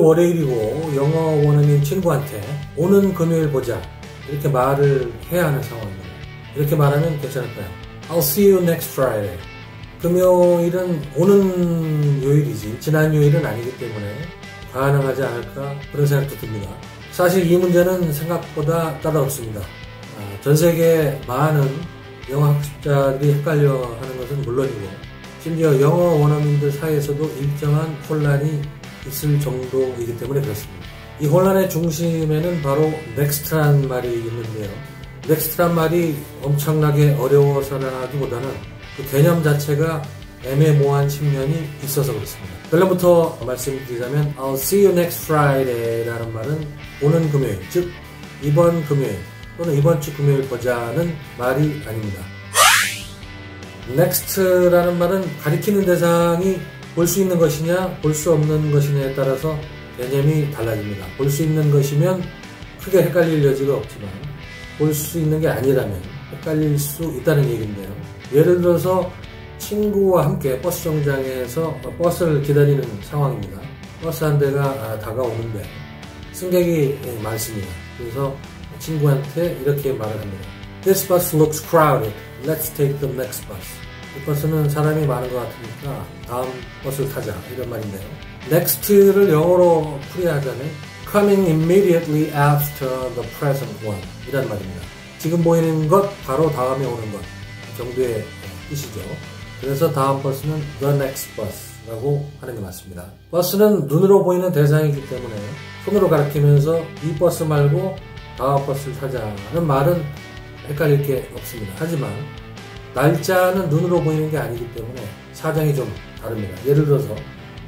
월요일이고 영어 원어민 친구한테 오는 금요일 보자 이렇게 말을 해야 하는 상황입니다. 이렇게 말하면 괜찮을까요? I'll see you next Friday. 금요일은 오는 요일이지 지난 요일은 아니기 때문에 가능하지 않을까 그런 생각도 듭니다. 사실 이 문제는 생각보다 까다롭습니다. 전 세계 많은 영어 학습자들이 헷갈려하는 것은 물론이고 심지어 영어 원어민들 사이에서도 일정한 혼란이 있을 정도이기 때문에 그렇습니다. 이 혼란의 중심에는 바로 next란 말이 있는데요. next란 말이 엄청나게 어려워서라기보다는 그 개념 자체가 애매모호한 측면이 있어서 그렇습니다. 결론부터 말씀드리자면 I'll see you next Friday 라는 말은 오는 금요일, 즉 이번 금요일 또는 이번 주 금요일 보자는 말이 아닙니다. next라는 말은 가리키는 대상이 볼 수 있는 것이냐 볼 수 없는 것이냐에 따라서 개념이 달라집니다. 볼 수 있는 것이면 크게 헷갈릴 여지가 없지만 볼 수 있는 게 아니라면 헷갈릴 수 있다는 얘기인데요. 예를 들어서 친구와 함께 버스 정류장에서 버스를 기다리는 상황입니다. 버스 한 대가 다가오는데 승객이 많습니다. 그래서 친구한테 이렇게 말을 합니다. This bus looks crowded. Let's take the next bus. 이 버스는 사람이 많은 것 같으니까 다음 버스를 타자 이런 말인데요. next를 영어로 풀이하자면 coming immediately after the present one 이란 말입니다. 지금 보이는 것 바로 다음에 오는 것 정도의 뜻이죠. 그래서 다음 버스는 the next bus라고 하는 게 맞습니다. 버스는 눈으로 보이는 대상이기 때문에 손으로 가리키면서 이 버스 말고 다음 버스를 타자는 말은 헷갈릴 게 없습니다. 하지만 날짜는 눈으로 보이는 게 아니기 때문에 사정이 좀 다릅니다. 예를 들어서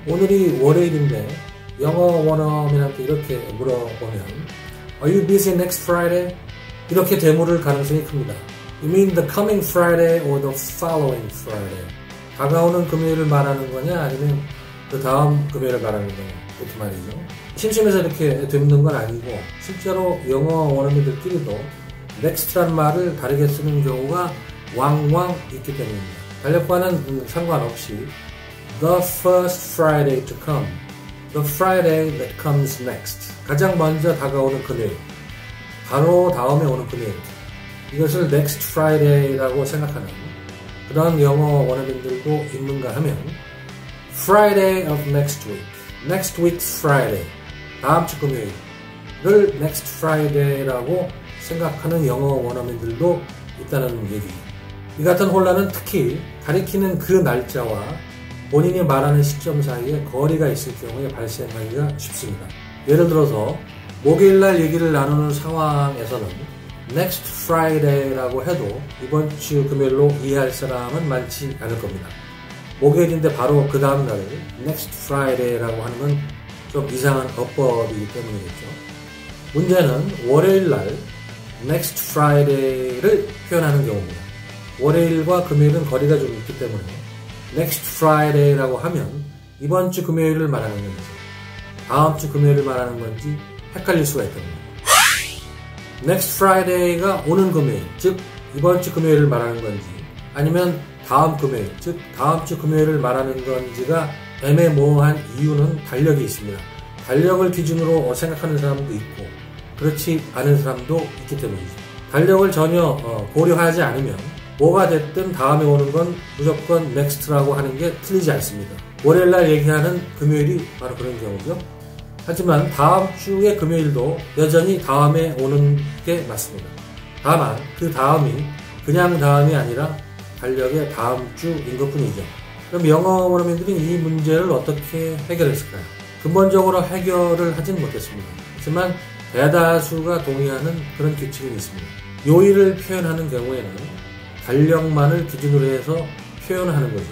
오늘이 월요일인데 영어 원어민한테 이렇게 물어보면 Are you busy next Friday? 이렇게 되물을 가능성이 큽니다. You mean the coming Friday or the following Friday? 다가오는 금요일을 말하는 거냐 아니면 그 다음 금요일을 말하는 거냐 이렇게 말이죠. 심심해서 이렇게 되묻는 건 아니고 실제로 영어 원어민들끼리도 next란 말을 다르게 쓰는 경우가 왕왕 있기 때문입니다. 달력과는 상관없이 the first Friday to come, the Friday that comes next 가장 먼저 다가오는 금요일 바로 다음에 오는 금요일 이것을 next Friday라고 생각하는 그런 영어 원어민들도 있는가 하면 Friday of next week, next week's Friday 다음 주 금요일을 next Friday라고 생각하는 영어 원어민들도 있다는 얘기입니다. 이 같은 혼란은 특히 가리키는 그 날짜와 본인이 말하는 시점 사이에 거리가 있을 경우에 발생하기가 쉽습니다. 예를 들어서 목요일날 얘기를 나누는 상황에서는 next Friday라고 해도 이번 주 금요일로 이해할 사람은 많지 않을 겁니다. 목요일인데 바로 그 다음 날을 next Friday라고 하는 건 좀 이상한 어법이기 때문이겠죠. 문제는 월요일날 next Friday를 표현하는 경우입니다. 월요일과 금요일은 거리가 좀 있기 때문에 next Friday라고 하면 이번 주 금요일을 말하는 건지 다음 주 금요일을 말하는 건지 헷갈릴 수가 있답니다. next Friday가 오는 금요일, 즉 이번 주 금요일을 말하는 건지 아니면 다음 금요일, 즉 다음 주 금요일을 말하는 건지가 애매모호한 이유는 달력이 있습니다. 달력을 기준으로 생각하는 사람도 있고 그렇지 않은 사람도 있기 때문이죠. 달력을 전혀 고려하지 않으면 뭐가 됐든 다음에 오는 건 무조건 next라고 하는 게 틀리지 않습니다. 월요일날 얘기하는 금요일이 바로 그런 경우죠. 하지만 다음 주의 금요일도 여전히 다음에 오는 게 맞습니다. 다만 그 다음이 그냥 다음이 아니라 달력의 다음 주인 것뿐이죠. 그럼 영어 원어민들이 이 문제를 어떻게 해결했을까요? 근본적으로 해결을 하진 못했습니다. 하지만 대다수가 동의하는 그런 규칙이 있습니다. 요일을 표현하는 경우에는 달력만을 기준으로 해서 표현하는 거죠.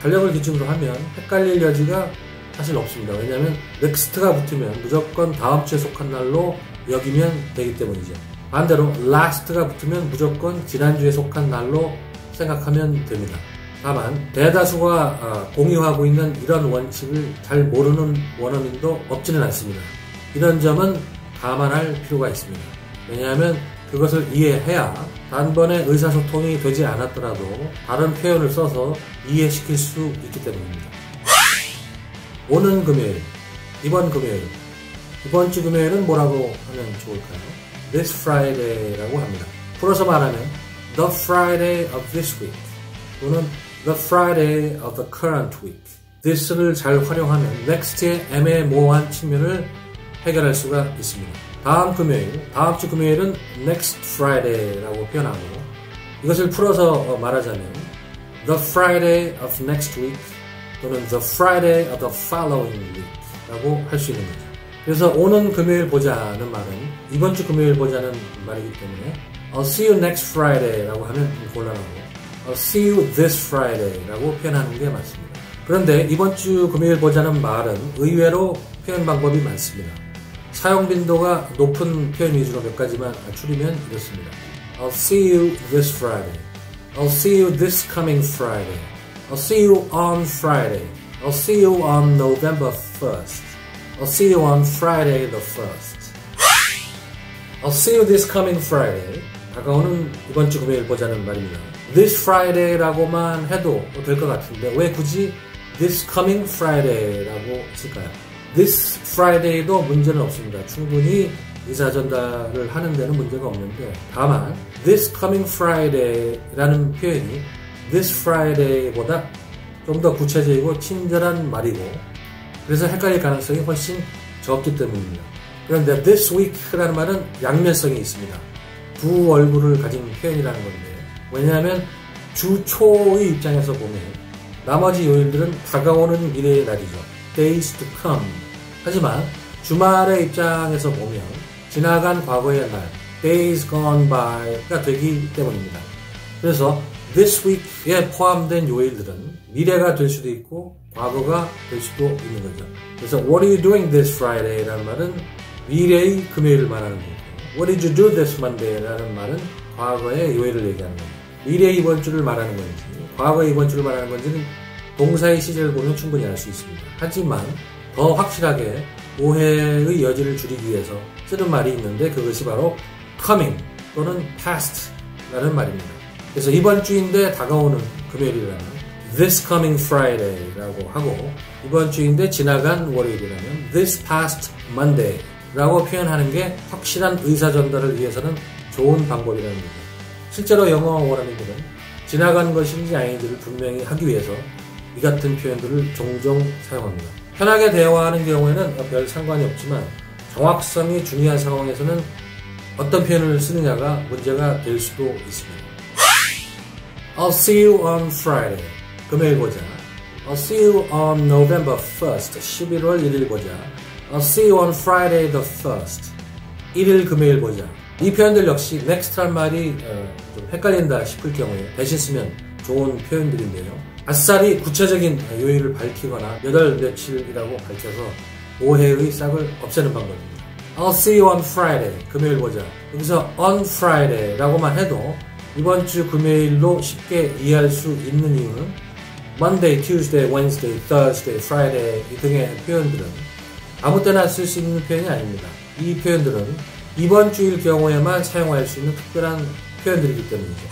달력을 기준으로 하면 헷갈릴 여지가 사실 없습니다. 왜냐하면 next가 붙으면 무조건 다음 주에 속한 날로 여기면 되기 때문이죠. 반대로 last가 붙으면 무조건 지난주에 속한 날로 생각하면 됩니다. 다만 대다수가 공유하고 있는 이런 원칙을 잘 모르는 원어민도 없지는 않습니다. 이런 점은 감안할 필요가 있습니다. 왜냐하면 그것을 이해해야 단번에 의사소통이 되지 않았더라도 다른 표현을 써서 이해시킬 수 있기 때문입니다. 오는 금요일, 이번 금요일 이번 주 금요일은 뭐라고 하면 좋을까요? This Friday라고 합니다. 풀어서 말하면 The Friday of this week 또는 The Friday of the current week. this를 잘 활용하면 next의 애매모호한 측면을 해결할 수가 있습니다. 다음 주 금요일은 next Friday라고 표현하고 이것을 풀어서 말하자면 the Friday of next week 또는 the Friday of the following week 라고 할 수 있는 거죠. 그래서 오는 금요일 보자는 말은 이번 주 금요일 보자는 말이기 때문에 I'll see you next Friday 라고 하면 곤란하고 I'll see you this Friday 라고 표현하는 게 맞습니다. 그런데 이번 주 금요일 보자는 말은 의외로 표현 방법이 많습니다. 사용 빈도가 높은 표현 위주로 몇 가지만 추리면 이렇습니다. I'll see you this Friday. I'll see you this coming Friday. I'll see you on Friday. I'll see you on November 1st. I'll see you on Friday the 1st. I'll see you this coming Friday. 다가오는 이번 주 금요일 보자는 말입니다. This Friday라고만 해도 될 것 같은데 왜 굳이 This coming Friday라고 쓸까요? This Friday도 문제는 없습니다. 충분히 의사 전달을 하는 데는 문제가 없는데 다만 This coming Friday라는 표현이 This Friday보다 좀 더 구체적이고 친절한 말이고 그래서 헷갈릴 가능성이 훨씬 적기 때문입니다. 그런데 This Week라는 말은 양면성이 있습니다. 두 얼굴을 가진 표현이라는 건데 왜냐하면 주 초의 입장에서 보면 나머지 요일들은 다가오는 미래의 날이죠. Days to come. 하지만 주말의 입장에서 보면 지나간 과거의 날, days gone by가 되기 때문입니다. 그래서 this week에 포함된 요일들은 미래가 될 수도 있고 과거가 될 수도 있는 거죠. 그래서 what are you doing this Friday? 라는 말은 미래의 금요일을 말하는 거고 what did you do this Monday? 라는 말은 과거의 요일을 얘기하는 거죠. 미래의 이번 주를 말하는 건지 과거의 이번 주를 말하는 건지는 동사의 시제를 보면 충분히 알 수 있습니다. 하지만 더 확실하게 오해의 여지를 줄이기 위해서 쓰는 말이 있는데 그것이 바로 coming 또는 past라는 말입니다. 그래서 이번 주인데 다가오는 금요일이라면 this coming Friday라고 하고 이번 주인데 지나간 월요일이라면 this past Monday라고 표현하는 게 확실한 의사 전달을 위해서는 좋은 방법이라는 거죠. 실제로 영어 원어민들은 지나간 것인지 아닌지를 분명히 하기 위해서 이 같은 표현들을 종종 사용합니다. 편하게 대화하는 경우에는 별 상관이 없지만 정확성이 중요한 상황에서는 어떤 표현을 쓰느냐가 문제가 될 수도 있습니다. I'll see you on Friday. 금요일 보자. I'll see you on November 1st. 11월 1일 보자. I'll see you on Friday the 1st. 1일 금요일 보자. 이 표현들 역시 next란 말이 좀 헷갈린다 싶을 경우에 대신 쓰면 좋은 표현들인데요. 아싸리 구체적인 요일을 밝히거나 몇 월 며칠이라고 밝혀서 오해의 싹을 없애는 방법입니다. I'll see you on Friday. 금요일 보자. 여기서 on Friday 라고만 해도 이번 주 금요일로 쉽게 이해할 수 있는 이유는 Monday, Tuesday, Wednesday, Thursday, Friday 이 등의 표현들은 아무 때나 쓸 수 있는 표현이 아닙니다. 이 표현들은 이번 주일 경우에만 사용할 수 있는 특별한 표현들이기 때문이죠.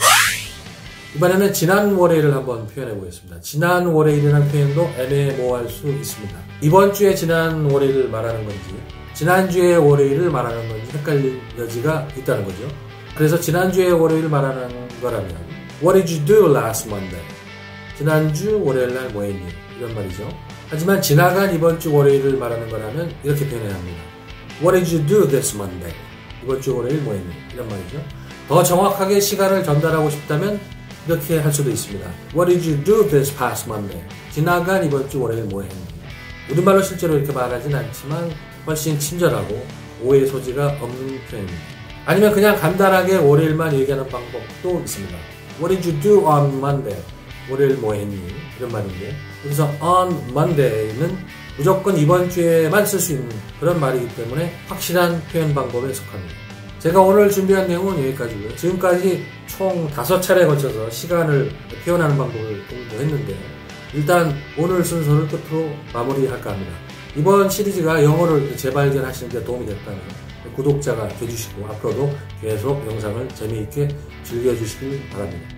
이번에는 지난 월요일을 한번 표현해 보겠습니다. 지난 월요일이라는 표현도 애매모호할 수 있습니다. 이번 주에 지난 월요일을 말하는 건지 지난주의 월요일을 말하는 건지 헷갈릴 여지가 있다는 거죠. 그래서 지난주의 월요일을 말하는 거라면 What did you do last Monday? 지난주 월요일 날 뭐 했니? 이런 말이죠. 하지만 지나간 이번 주 월요일을 말하는 거라면 이렇게 표현해야 합니다. What did you do this Monday? 이번 주 월요일 뭐 했니? 이런 말이죠. 더 정확하게 시간을 전달하고 싶다면 이렇게 할 수도 있습니다. What did you do this past Monday? 지나간 이번 주 월요일 뭐 했니? 우리말로 실제로 이렇게 말하진 않지만 훨씬 친절하고 오해 소지가 없는 표현입니다. 아니면 그냥 간단하게 월요일만 얘기하는 방법도 있습니다. What did you do on Monday? 월요일 뭐 했니? 이런 말인데 여기서 on Monday는 무조건 이번 주에만 쓸 수 있는 그런 말이기 때문에 확실한 표현 방법에 속합니다. 제가 오늘 준비한 내용은 여기까지고요. 지금까지 총 5차례에 걸쳐서 시간을 표현하는 방법을 공부했는데 일단 오늘 순서를 끝으로 마무리할까 합니다. 이번 시리즈가 영어를 재발견하시는 데 도움이 됐다면 구독자가 되주시고 앞으로도 계속 영상을 재미있게 즐겨주시길 바랍니다.